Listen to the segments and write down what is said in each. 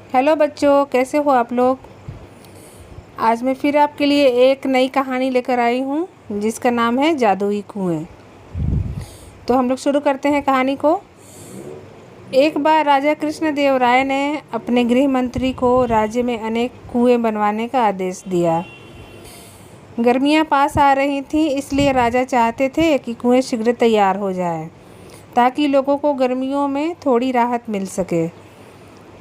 Hello बच्चों, कैसे हो आप लोग। आज मैं फिर आपके लिए एक नई कहानी लेकर आई हूँ जिसका नाम है जादुई कुएं। तो हम लोग शुरू करते हैं कहानी को। एक बार राजा कृष्णदेव राय ने अपने गृह मंत्री को राज्य में अनेक कुएं बनवाने का आदेश दिया। गर्मियाँ पास आ रही थीं, इसलिए राजा चाहते थे कि कुएं शीघ्र तैयार हो जाए ताकि लोगों को गर्मियों में थोड़ी राहत मिल सके।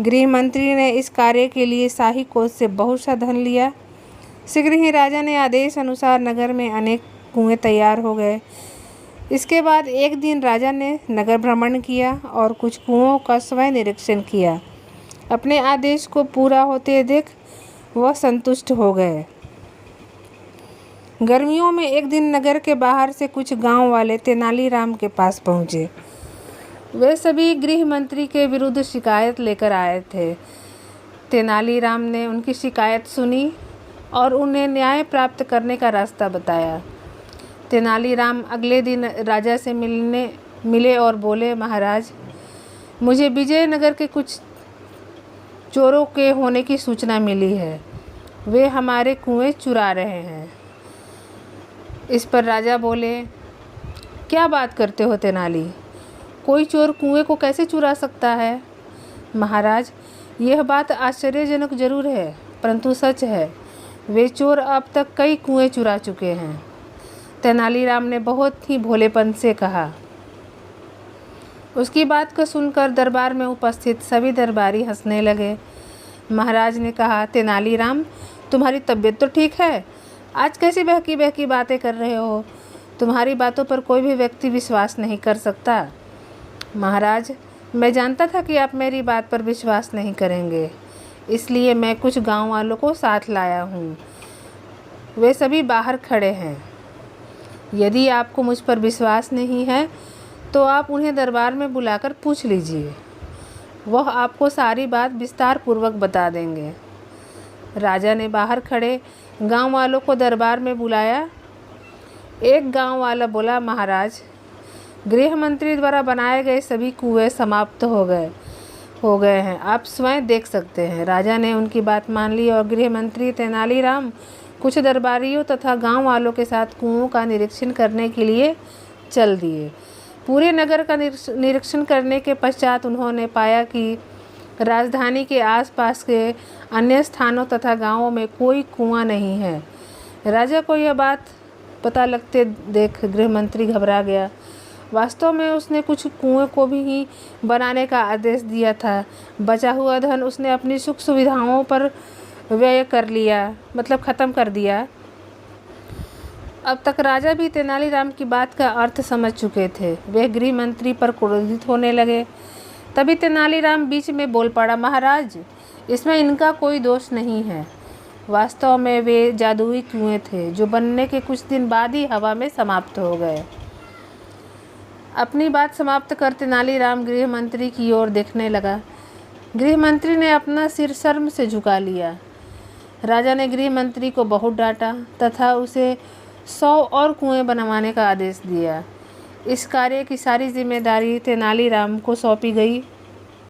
गृह मंत्री ने इस कार्य के लिए शाही कोष से बहुत सा धन लिया। शीघ्र ही राजा ने आदेश अनुसार नगर में अनेक कुएं तैयार हो गए। इसके बाद एक दिन राजा ने नगर भ्रमण किया और कुछ कुओं का स्वयं निरीक्षण किया। अपने आदेश को पूरा होते देख वह संतुष्ट हो गए। गर्मियों में एक दिन नगर के बाहर से कुछ गांव वाले तेनालीराम के पास पहुंचे। वे सभी गृह मंत्री के विरुद्ध शिकायत लेकर आए थे। तेनालीराम ने उनकी शिकायत सुनी और उन्हें न्याय प्राप्त करने का रास्ता बताया। तेनालीराम अगले दिन राजा से मिले और बोले, महाराज, मुझे विजयनगर के कुछ चोरों के होने की सूचना मिली है। वे हमारे कुएं चुरा रहे हैं। इस पर राजा बोले, क्या बात करते हो तेनाली, कोई चोर कुएं को कैसे चुरा सकता है। महाराज, यह बात आश्चर्यजनक जरूर है, परंतु सच है। वे चोर अब तक कई कुएं चुरा चुके हैं। तेनालीराम ने बहुत ही भोलेपन से कहा। उसकी बात को सुनकर दरबार में उपस्थित सभी दरबारी हंसने लगे। महाराज ने कहा, तेनालीराम, तुम्हारी तबीयत तो ठीक है? आज कैसी बहकी बहकी बातें कर रहे हो। तुम्हारी बातों पर कोई भी व्यक्ति विश्वास नहीं कर सकता। महाराज, मैं जानता था कि आप मेरी बात पर विश्वास नहीं करेंगे, इसलिए मैं कुछ गांव वालों को साथ लाया हूँ। वे सभी बाहर खड़े हैं। यदि आपको मुझ पर विश्वास नहीं है तो आप उन्हें दरबार में बुलाकर पूछ लीजिए। वह आपको सारी बात विस्तार पूर्वक बता देंगे। राजा ने बाहर खड़े गांव वालों को दरबार में बुलाया। एक गांव वाला बोला, महाराज, गृह मंत्री द्वारा बनाए गए सभी कुएं समाप्त हो गए हैं। आप स्वयं देख सकते हैं। राजा ने उनकी बात मान ली और गृह मंत्री तेनालीराम कुछ दरबारियों तथा गांव वालों के साथ कुओं का निरीक्षण करने के लिए चल दिए। पूरे नगर का निरीक्षण करने के पश्चात उन्होंने पाया कि राजधानी के आसपास के अन्य स्थानों तथा गांवों में कोई कुआं नहीं है। राजा को यह बात पता लगते देख गृह मंत्री घबरा गया। वास्तव में उसने कुछ कुएं को भी ही बनाने का आदेश दिया था। बचा हुआ धन उसने अपनी सुख सुविधाओं पर व्यय कर लिया, मतलब ख़त्म कर दिया। अब तक राजा भी तेनालीराम की बात का अर्थ समझ चुके थे। वे गृह मंत्री पर क्रोधित होने लगे। तभी तेनालीराम बीच में बोल पड़ा, महाराज, इसमें इनका कोई दोष नहीं है। वास्तव में वे जादुई कुएं थे जो बनने के कुछ दिन बाद ही हवा में समाप्त हो गए। अपनी बात समाप्त कर तेनालीराम गृह मंत्री की ओर देखने लगा। गृह मंत्री ने अपना सिर शर्म से झुका लिया। राजा ने गृह मंत्री को बहुत डांटा तथा उसे 100 और कुएं बनवाने का आदेश दिया। इस कार्य की सारी जिम्मेदारी तेनालीराम को सौंपी गई।